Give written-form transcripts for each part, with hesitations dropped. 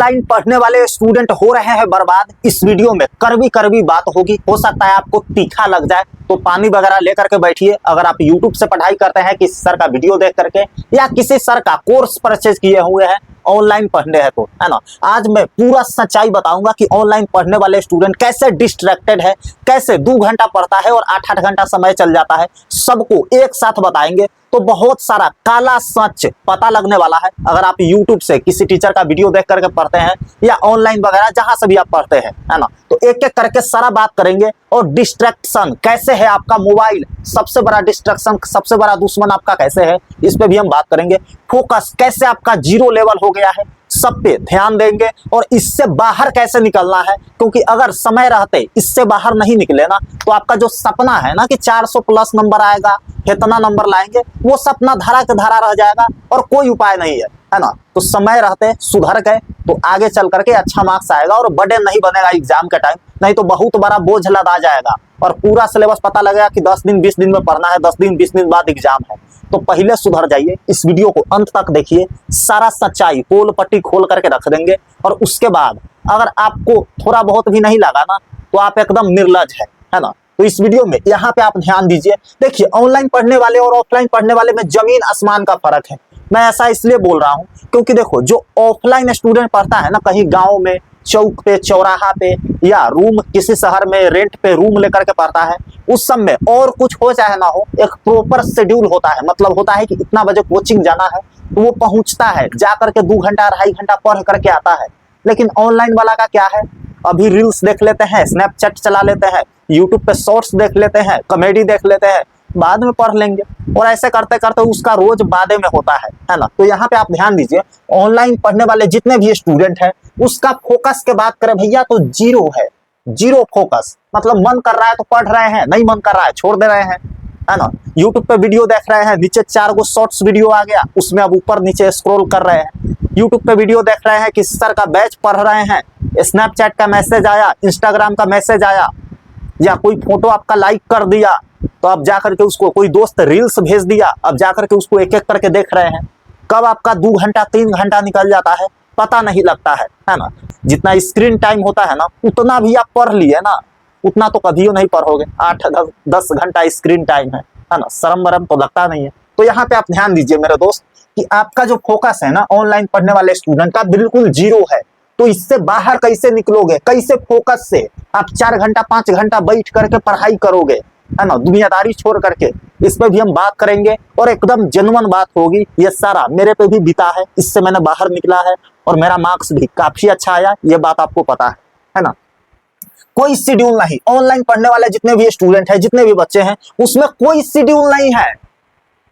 Online पढ़ने वाले student हो रहे हैं बर्बाद। इस वीडियो में कड़वी कड़वी बात होगी, हो सकता है आपको तीखा लग जाए, तो पानी वगैरह लेकर के बैठिए। अगर आप YouTube से पढ़ाई करते हैं किसी सर का वीडियो देख करके या किसी सर का कोर्स परचेज किए हुए हैं, ऑनलाइन पढ़ने हैं तो, है ना, आज मैं पूरा सच्चाई बताऊंगा कि ऑनलाइन पढ़ने वाले स्टूडेंट कैसे डिस्ट्रैक्टेड है, कैसे 2 घंटा पढ़ता है और 8-8 घंटा समय चल जाता है, सबको एक साथ बताएंगे। तो बहुत सारा काला सच पता लगने वाला है। अगर आप YouTube से किसी टीचर का वीडियो देख करके पढ़ते हैं या ऑनलाइन वगैरह जहां से भी आप पढ़ते हैं, है ना, तो एक एक करके सारा बात करेंगे। और डिस्ट्रैक्शन कैसे है, आपका मोबाइल सबसे बड़ा डिस्ट्रैक्शन, सबसे बड़ा दुश्मन आपका कैसे है, इस पे भी हम बात करेंगे। फोकस कैसे आपका 0 लेवल हो गया है, सब पे ध्यान देंगे। और इससे बाहर कैसे निकलना है, क्योंकि अगर समय रहते इससे बाहर नहीं निकले ना, तो आपका जो सपना है ना कि 400 प्लस नंबर आएगा, इतना नंबर लाएंगे, वो सपना धरा के धरा रह जाएगा और कोई उपाय नहीं है ना। तो समय रहते सुधर गए तो आगे चल करके अच्छा मार्क्स आएगा और बर्डन नहीं बनेगा एग्जाम के टाइम, नहीं तो बहुत बड़ा बोझ लदा जाएगा और पूरा सिलेबस पता लगेगा कि 10 दिन 20 दिन में पढ़ना है, 10 दिन 20 दिन बाद एग्जाम है। तो पहले सुधर जाइए, इस वीडियो को अंत तक देखिए, सारा सच्चाई पोल पट्टी खोल करके रख देंगे। और उसके बाद अगर आपको थोड़ा बहुत भी नहीं लगा ना, तो आप एकदम निर्लज है ना। तो इस वीडियो में यहाँ पे आप ध्यान दीजिए। देखिए, ऑनलाइन पढ़ने वाले और ऑफलाइन पढ़ने वाले में जमीन आसमान का फर्क है। मैं ऐसा इसलिए बोल रहा हूँ क्योंकि देखो, जो ऑफलाइन स्टूडेंट पढ़ता है ना, कहीं गाँव में चौक पे, चौराहा पे, या रूम किसी शहर में रेंट पे रूम लेकर के पढ़ता है, उस समय और कुछ हो चाहे ना हो, एक प्रॉपर शेड्यूल होता है। मतलब होता है कि इतना बजे कोचिंग जाना है, तो वो पहुंचता है, जा करके 2 घंटा 2.5 घंटा पढ़ करके आता है। लेकिन ऑनलाइन वाला का क्या है, अभी रील्स देख लेते हैं, स्नैपचैट चला लेते हैं, यूट्यूब पे शॉर्ट्स देख लेते हैं, कॉमेडी देख लेते हैं, बाद में पढ़ लेंगे। और ऐसे करते करते उसका रोज बादे में होता है ना। तो यहाँ पे आप ध्यान दीजिए, ऑनलाइन पढ़ने वाले जितने भी स्टूडेंट हैं, उसका फोकस के बात करें भैया तो 0 है, 0 फोकस। मतलब मन कर रहा है तो पढ़ रहे हैं, नहीं मन कर रहा है छोड़ दे रहे हैं, है ना। यूट्यूब पे वीडियो देख रहे हैं, नीचे 4 गो शॉर्ट्स वीडियो आ गया, उसमें अब ऊपर नीचे स्क्रॉल कर रहे हैं। यूट्यूब पे वीडियो देख रहे हैं, किसी सर का बैच पढ़ रहे हैं, स्नैपचैट का मैसेज आया, इंस्टाग्राम का मैसेज आया, या कोई फोटो आपका लाइक कर दिया, तो अब जाकर के उसको कोई दोस्त रील्स भेज दिया, अब जाकर के उसको एक एक करके देख रहे हैं। कब आपका 2 घंटा 3 घंटा निकल जाता है पता नहीं लगता है ना। जितना स्क्रीन टाइम होता है ना, उतना भी आप पढ़ लिए ना, उतना तो कभी नहीं पढ़ोगे। 8-10 घंटा स्क्रीन टाइम है ना, शर्म वरम तो लगता नहीं है। तो यहाँ पे आप ध्यान दीजिए मेरे दोस्त कि आपका जो फोकस है ना, ऑनलाइन पढ़ने वाले स्टूडेंट का बिल्कुल 0 है। तो इससे बाहर कैसे निकलोगे, कैसे फोकस से आप 4 घंटा 5 घंटा बैठ करके पढ़ाई करोगे, है ना, दुनियादारी छोड़ करके, इस पे भी हम बात करेंगे। और एकदम जेन्युइन बात होगी, ये सारा मेरे पे भी बीता है, इससे मैंने बाहर निकला है और मेरा मार्क्स भी काफी अच्छा आया, ये बात आपको पता है ना। कोई शेड्यूल नहीं, ऑनलाइन पढ़ने वाले जितने भी स्टूडेंट हैं, जितने भी बच्चे हैं, उसमें कोई शेड्यूल नहीं है।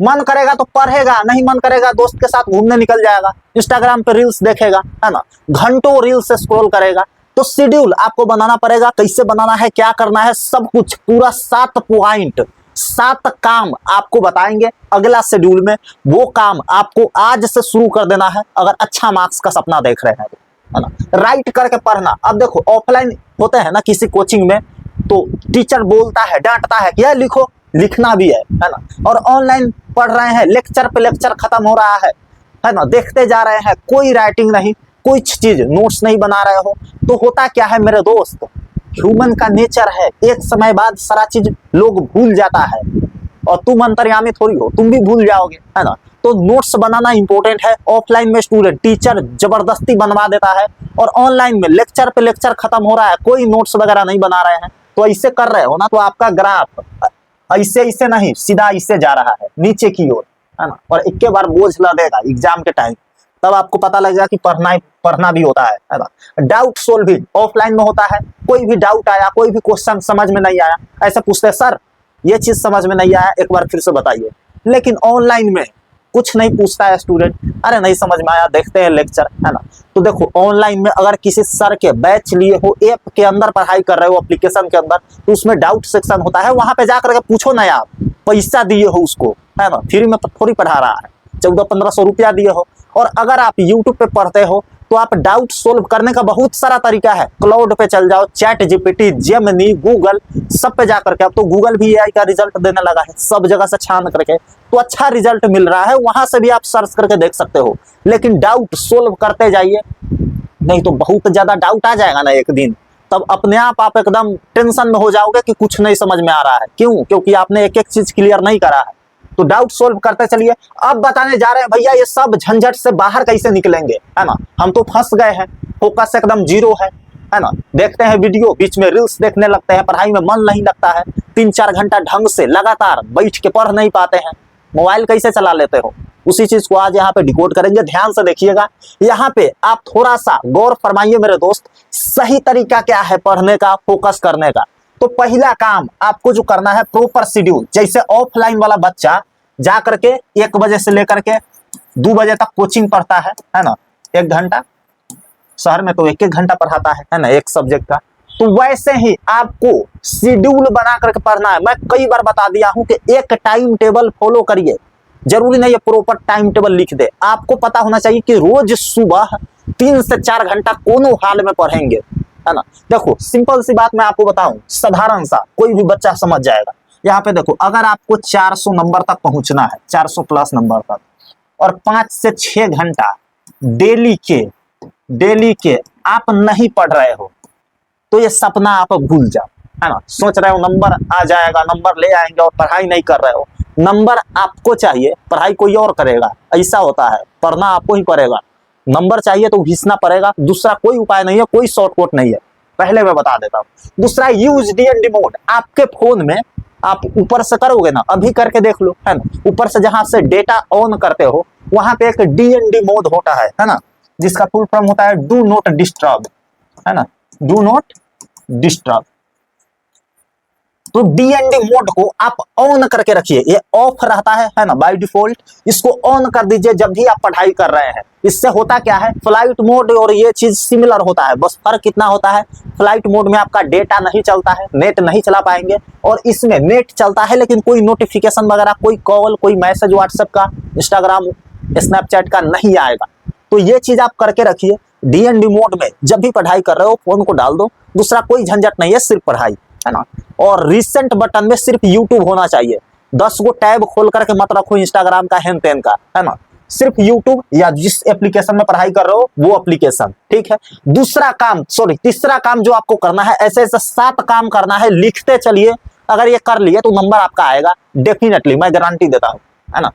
मन करेगा तो पढ़ेगा, नहीं मन करेगा दोस्त के साथ घूमने निकल जाएगा, इंस्टाग्राम पे रील्स देखेगा, है ना, घंटों रील्स स्क्रॉल करेगा। तो शेड्यूल आपको बनाना पड़ेगा, कैसे बनाना है, क्या करना है, सब कुछ पूरा 7 पॉइंट 7 काम आपको बताएंगे अगला शेड्यूल में। वो काम आपको आज से शुरू कर देना है अगर अच्छा मार्क्स का सपना देख रहे हैं तो, है ना। राइट करके पढ़ना। अब देखो, ऑफलाइन होते हैं ना किसी कोचिंग में, तो टीचर बोलता है, डांटता है कि यार लिखो, लिखना भी है ना। और ऑनलाइन पढ़ रहे हैं, लेक्चर पे लेक्चर खत्म हो रहा है ना, देखते जा रहे हैं, कोई राइटिंग नहीं, कोई चीज नोट्स नहीं बना रहे हो। तो होता क्या है मेरे दोस्त, ह्यूमन का नेचर है, एक समय बाद सारा चीज लोग भूल जाता है। और तुम अंतर्यामी थोड़ी हो, तुम भी भूल जाओगे, है ना। तो नोट्स बनाना इंपॉर्टेंट है। ऑफलाइन में स्टूडेंट टीचर जबरदस्ती बनवा देता है, और ऑनलाइन में लेक्चर पे लेक्चर खत्म हो रहा है, कोई नोट्स वगैरह नहीं बना रहे हैं। तो ऐसे कर रहे हो ना, तो आपका ग्राफ ऐसे नहीं, सीधा इससे जा रहा है नीचे की ओर, है ना। और एक बार बोझ लगेगा एग्जाम के टाइम, तब आपको पता लगेगा कि पढ़ना भी होता है ना। डाउट सोल्विंग ऑफलाइन में होता है, कोई भी डाउट आया, कोई भी क्वेश्चन समझ में नहीं आया, ऐसे पूछते सर ये चीज समझ में नहीं आया, एक बार फिर से बताइए। लेकिन ऑनलाइन में कुछ नहीं पूछता है स्टूडेंट, अरे नहीं समझ में आया, देखते हैं लेक्चर, है ना। तो देखो, ऑनलाइन में अगर किसी सर के बैच लिए हो, ऐप के अंदर पढ़ाई कर रहे हो, एप्लीकेशन के अंदर, तो उसमें डाउट सेक्शन होता है, वहां पे जाकर के पूछो ना यार, पैसा दिए हो उसको, है ना, फ्री में थोड़ी पढ़ा रहा है, 1400-1500 रुपया दिए हो। और अगर आप यूट्यूब पे पढ़ते हो, तो आप डाउट सोल्व करने का बहुत सारा तरीका है। क्लाउड पे चल जाओ, चैट जीपीटी, जेमिनी, गूगल, सब पे जाकर के, अब तो गूगल भी एआई का रिजल्ट देने लगा है, सब जगह से छान करके, तो अच्छा रिजल्ट मिल रहा है, वहां से भी आप सर्च करके देख सकते हो। लेकिन डाउट सोल्व करते जाइए, नहीं तो बहुत ज्यादा डाउट आ जाएगा ना एक दिन, तब अपने आप एकदम टेंशन में हो जाओगे कि कुछ नहीं समझ में आ रहा है। क्यों? क्योंकि आपने एक एक चीज क्लियर नहीं करा है। तो डाउट सोल्व करते चलिए। अब बताने जा रहे हैं भैया ये सब झंझट से बाहर कैसे निकलेंगे, है ना। हम तो फंस गए हैं, फोकस एकदम जीरो है ना। देखते हैं वीडियो, बीच में रील्स देखने लगते हैं, पढ़ाई में मन नहीं लगता है, 3-4 घंटा ढंग से लगातार बैठ के पढ़ नहीं पाते हैं, मोबाइल कैसे चला लेते हो, उसी चीज को आज यहाँ पे डिकोड करेंगे। ध्यान से देखिएगा, यहाँ पे आप थोड़ा सा गौर फरमाइए मेरे दोस्त, सही तरीका क्या है पढ़ने का, फोकस करने का। तो पहला काम आपको जो करना है, प्रॉपर शेड्यूल। जैसे ऑफलाइन वाला बच्चा जा करके 1 बजे से लेकर के 2 बजे तक कोचिंग पढ़ता है ना, 1 घंटा, शहर में तो 1-1 घंटा पढ़ाता है ना एक सब्जेक्ट का। तो वैसे ही आपको शेड्यूल बना करके पढ़ना है। मैं कई बार बता दिया हूं कि एक टाइम टेबल फॉलो करिए, जरूरी नहीं है प्रॉपर टाइम टेबल लिख दे, आपको पता होना चाहिए कि रोज सुबह 3 से 4 घंटा कोनो हाल में पढ़ेंगे, है ना। देखो सिंपल सी बात मैं आपको बताऊं, साधारण सा, कोई भी बच्चा समझ जाएगा। यहाँ पे देखो, अगर आपको 400 नंबर तक पहुंचना है, 400 प्लस नंबर तक, और 5 से 6 घंटा डेली के आप नहीं पढ़ रहे हो, तो ये सपना आप भूल जाओ, है ना। सोच रहे हो नंबर आ जाएगा, नंबर ले आएंगे, और पढ़ाई नहीं कर रहे हो। नंबर आपको चाहिए, पढ़ाई कोई और करेगा, ऐसा होता है। पढ़ना आपको ही पड़ेगा, नंबर चाहिए तो घिसना पड़ेगा, दूसरा कोई उपाय नहीं है, कोई शॉर्टकट नहीं है, पहले मैं बता देता हूँ। दूसरा, यूज डीएनडी मोड। आपके फोन में आप ऊपर से करोगे ना, अभी करके देख लो, है ना, ऊपर से जहां से डेटा ऑन करते हो वहां पे एक डीएनडी मोड होता है ना, जिसका फुल फॉर्म होता है डू नॉट डिस्टर्ब, है ना, डू नॉट डिस्टर्ब। तो डीएनडी मोड को आप ऑन करके रखिए, ये ऑफ रहता है ना बाय डिफॉल्ट, इसको ऑन कर दीजिए जब भी आप पढ़ाई कर रहे हैं। इससे होता क्या है, फ्लाइट मोड और ये चीज सिमिलर होता है, बस फर्क कितना होता है, फ्लाइट मोड में आपका डेटा नहीं चलता है, नेट नहीं चला पाएंगे, और इसमें नेट चलता है लेकिन कोई नोटिफिकेशन वगैरह, कोई कॉल, कोई मैसेज व्हाट्सएप का, इंस्टाग्राम, स्नैपचैट का नहीं आएगा। तो ये चीज आप करके रखिए, डीएनडी मोड में जब भी पढ़ाई कर रहे हो फोन को डाल दो, दूसरा कोई झंझट नहीं है, सिर्फ पढ़ाई, है ना। और रिसेंट बटन में सिर्फ यूट्यूब होना चाहिए, 10 गो टैब खोल करके मत रखो इंस्टाग्राम का, हेन तेन का, है ना। सिर्फ यूट्यूब या जिस एप्लीकेशन में पढ़ाई कर रहे हो वो एप्लीकेशन, ठीक है। तीसरा काम जो आपको करना है, ऐसे 7 काम करना है, लिखते चलिए। अगर ये कर लिए तो नंबर आपका आएगा डेफिनेटली, मैं गारंटी देता हूं, है ना।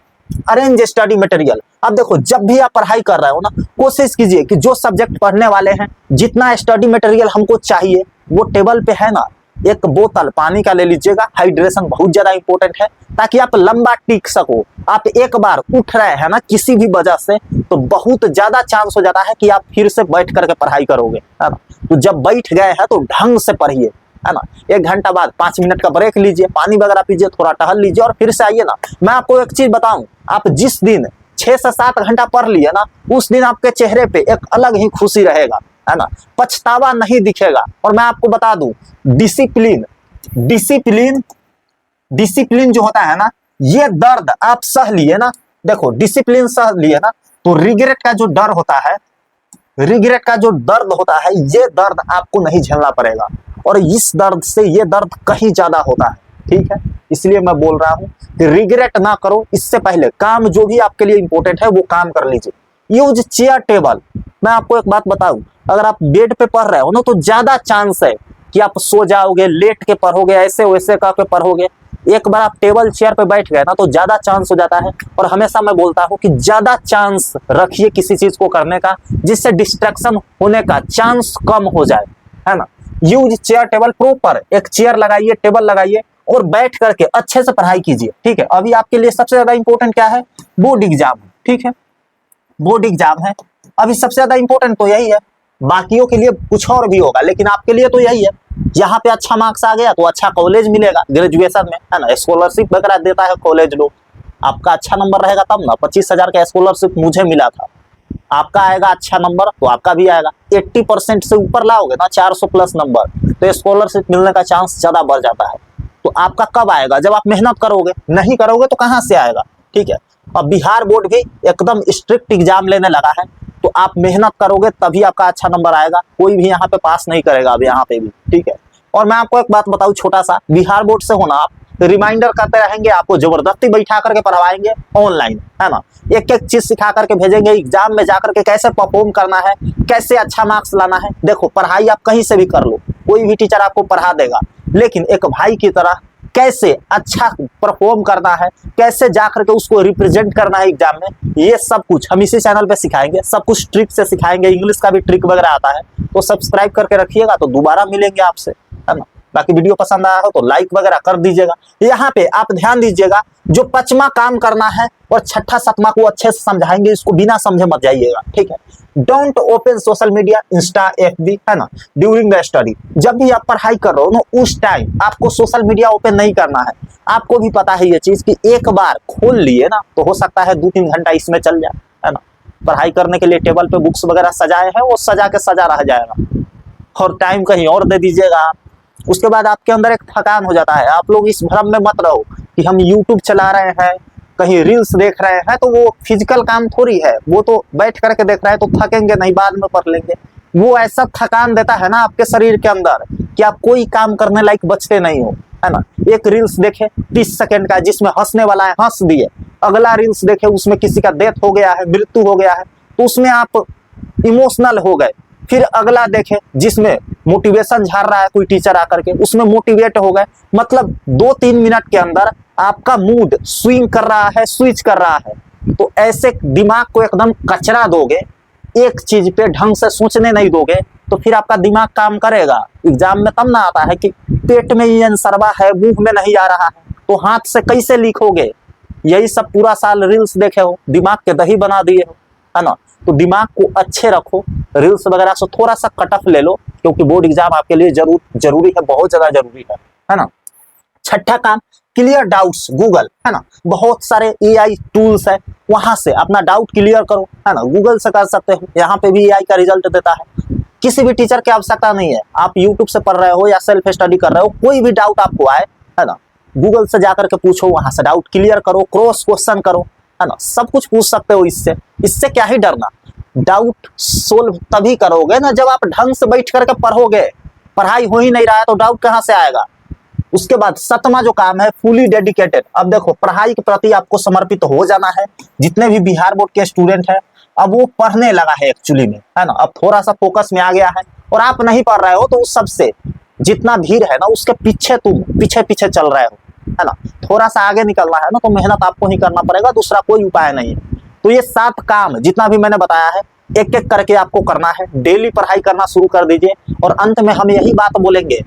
Arrange study material. अब देखो, जब भी आप पढ़ाई कर रहे हो ना, कोशिश कीजिए कि जो सब्जेक्ट पढ़ने वाले हैं, जितना स्टडी मटेरियल हमको चाहिए वो टेबल पे है ना, एक बोतल पानी का ले लीजिएगा, हाइड्रेशन बहुत ज्यादा इंपॉर्टेंट है, ताकि आप लंबा टिक सको। आप एक बार उठ रहे हैं ना किसी भी वजह से, तो बहुत ज्यादा चांस हो जाता है कि आप फिर से बैठ करके पढ़ाई करोगे, है ना। तो जब बैठ गए हैं तो ढंग से पढ़िए, है ना। 1 घंटा बाद 5 मिनट का ब्रेक लीजिए, पानी वगैरह पीजिए, थोड़ा टहल लीजिए, और फिर से आइए ना। मैं आपको एक चीज बताऊं, आप जिस दिन 6 से 7 घंटा पढ़ लिए ना, उस दिन आपके चेहरे पे एक अलग ही खुशी रहेगा, है ना, पछतावा नहीं दिखेगा। और मैं आपको बता दूं, डिसिप्लिन जो होता है ना, ये दर्द आप सह लिए ना, देखो डिसिप्लिन सह लिए ना, तो रिग्रेट का जो दर्द होता है, ये दर्द आपको नहीं झेलना पड़ेगा, और इस दर्द से ये दर्द कहीं ज्यादा होता है, ठीक है। इसलिए मैं बोल रहा हूं कि रिग्रेट ना करो, इससे पहले काम जो भी आपके लिए इंपॉर्टेंट है वो काम कर लीजिए। Use chair table. मैं आपको एक बात बताऊं, अगर आप बेड पे पढ़ रहे हो ना, तो ज्यादा चांस है कि आप सो जाओगे, लेट के पढ़ोगे, ऐसे वैसे करके पढ़ोगे। एक बार आप टेबल चेयर पे बैठ गए ना, तो ज्यादा चांस हो जाता है। और हमेशा मैं बोलता हूं कि ज्यादा चांस रखिए किसी चीज को करने का, जिससे डिस्ट्रैक्शन होने का चांस कम हो जाए, है ना। Use chair table. प्रॉपर एक चेयर लगाइए, टेबल लगाइए, और बैठ करके अच्छे से पढ़ाई कीजिए, ठीक है। अभी आपके लिए सबसे ज्यादा इंपॉर्टेंट क्या है, बोर्ड एग्जाम, ठीक है, बोर्ड एग्जाम है अभी सबसे ज्यादा इंपॉर्टेंट, तो यही है। बाकियों के लिए कुछ और भी होगा, लेकिन आपके लिए तो यही है। यहाँ पे अच्छा मार्क्स आ गया तो अच्छा कॉलेज मिलेगा ग्रेजुएशन में, है ना, स्कॉलरशिप वगैरह देता है कॉलेज लोग। आपका अच्छा नंबर रहेगा तब ना, 25,000 का स्कॉलरशिप मुझे मिला था, आपका आएगा अच्छा नंबर तो आपका भी आएगा। 80% से ऊपर लाओगे ना, 400 प्लस नंबर, तो स्कॉलरशिप मिलने का चांस ज्यादा बढ़ जाता है। तो आपका कब आएगा, जब आप मेहनत करोगे, नहीं करोगे तो कहाँ से आएगा, ठीक है। अब बिहार बोर्ड भी एकदम स्ट्रिक्ट एग्जाम लेने लगा है, तो आप मेहनत करोगे तभी आपका अच्छा नंबर आएगा। कोई भी यहाँ पे पास नहीं करेगा अब यहाँ पे भी, ठीक है। और मैं आपको एक बात बताऊं छोटा सा, बिहार बोर्ड से होना आप रिमाइंडर करते रहेंगे, आपको जबरदस्ती बैठा करके पढ़वाएंगे ऑनलाइन, है ना। एक एक चीज सिखा करके भेजेंगे, एग्जाम में जाकर के कैसे परफॉर्म करना है, कैसे अच्छा मार्क्स लाना है। देखो पढ़ाई आप कहीं से भी कर लो, कोई भी टीचर आपको पढ़ा देगा, लेकिन एक भाई की तरह कैसे अच्छा परफॉर्म करना है, कैसे जाकर के उसको रिप्रेजेंट करना है एग्जाम में, ये सब कुछ हम इसी चैनल पे सिखाएंगे। सब कुछ ट्रिक से सिखाएंगे, इंग्लिश का भी ट्रिक वगैरह आता है, तो सब्सक्राइब करके रखिएगा, तो दोबारा मिलेंगे आपसे, है ना। बाकी वीडियो पसंद आया हो तो लाइक वगैरह कर दीजिएगा। यहाँ पे आप ध्यान दीजिएगा, जो 5वां काम करना है और 6ठा 7वां को अच्छे से समझाएंगे, इसको बिना समझे मत जाइएगा, ठीक है। Don't open social media, Insta, FB, है ना, ड्यूरिंग द स्टडी। जब भी आप पढ़ाई कर रहे हो ना, उस टाइम आपको सोशल मीडिया ओपन नहीं करना है। आपको भी पता है ये चीज कि एक बार खोल लिए ना तो हो सकता है 2-3 घंटा इसमें चल जाए, है ना। पढ़ाई करने के लिए टेबल पे बुक्स वगैरह सजाए हैं, वो सजा के सजा रह जाएगा और टाइम कहीं और दे दीजिएगा। उसके बाद आपके अंदर एक थकान हो जाता है। आप लोग इस भ्रम में मत रहो कि हम यूट्यूब चला रहे हैं, कहीं रील्स देख रहे हैं, तो वो फिजिकल काम थोड़ी है, वो तो बैठ करके देख रहे हैं तो थकेंगे नहीं, बाद में पढ़ लेंगे। वो ऐसा थकान देता है ना आपके शरीर के अंदर कि आप कोई काम करने लायक बचते नहीं हो, है ना। एक रील्स देखे 30 सेकंड का जिसमें हंसने वाला है, हंस दिए। अगला रील्स देखे उसमें किसी का डेथ हो गया है, मृत्यु हो गया है, तो उसमें आप इमोशनल हो गए। फिर अगला देखे जिसमें मोटिवेशन झाड़ रहा है कोई टीचर आकर के, उसमें मोटिवेट हो गए। मतलब 2-3 मिनट के अंदर आपका मूड स्विंग कर रहा है, स्विच कर रहा है। तो ऐसे दिमाग को एकदम कचरा दोगे, एक चीज पे ढंग से सोचने नहीं दोगे, तो फिर आपका दिमाग काम करेगा। एग्जाम में तब ना आता है कि पेट में ये अंसरवा है, मुंह में नहीं आ रहा है, तो हाथ से कैसे लिखोगे। यही सब पूरा साल रील्स देखे हो, दिमाग के दही बना दिए हो, है ना। तो दिमाग को अच्छे रखो, रील्स वगैरह से थोड़ा सा कट ऑफ ले लो, क्योंकि बोर्ड एग्जाम आपके लिए जरूरी है, बहुत ज्यादा जरूरी है ना। 6ठा काम, क्लियर डाउट्स। गूगल, है ना, बहुत सारे AI टूल्स है, वहां से अपना डाउट क्लियर करो, है ना। गूगल से कर सकते हो, यहाँ पे भी AI का रिजल्ट देता है। किसी भी टीचर की आवश्यकता नहीं है, आप यूट्यूब से पढ़ रहे हो या सेल्फ स्टडी कर रहे हो, कोई भी डाउट आपको आए, है ना, गूगल से जाकर के पूछो, वहां से डाउट क्लियर करो, क्रॉस क्वेश्चन करो, है ना। सब कुछ पूछ सकते हो इससे क्या ही डरना। डाउट सोल्व तभी करोगे ना जब आप ढंग से बैठ करके पढ़ोगे। पढ़ाई हो ही नहीं रहा है तो डाउट कहां से आएगा। उसके बाद 7वां जो काम है, फुली डेडिकेटेड। अब देखो पढ़ाई के प्रति आपको समर्पित हो जाना है। जितने भी बिहार बोर्ड के स्टूडेंट है, अब वो पढ़ने लगा है एक्चुअली में, है ना। अब थोड़ा सा फोकस में आ गया है, और आप नहीं पढ़ रहे हो तो उस सबसे जितना भीड़ है ना, उसके पीछे तुम पीछे चल रहे हो, है ना। थोड़ा सा आगे निकलना है ना, तो मेहनत आपको ही करना पड़ेगा, दूसरा कोई उपाय नहीं है। तो ये 7 काम जितना भी मैंने बताया है, एक एक करके आपको करना है। डेली पढ़ाई करना शुरू कर दीजिए, और अंत में हम यही बात बोलेंगे,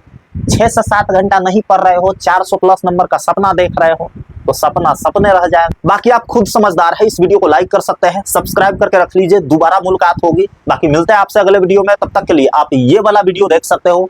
6 से 7 घंटा नहीं पढ़ रहे हो, 400+ नंबर का सपना देख रहे हो, तो सपना सपने रह जाए। बाकी आप खुद समझदार है, इस वीडियो को लाइक कर सकते हैं, सब्सक्राइब करके रख लीजिए, दोबारा मुलाकात होगी। बाकी मिलते हैं आपसे अगले वीडियो में, तब तक के लिए आप ये वाला वीडियो देख सकते हो,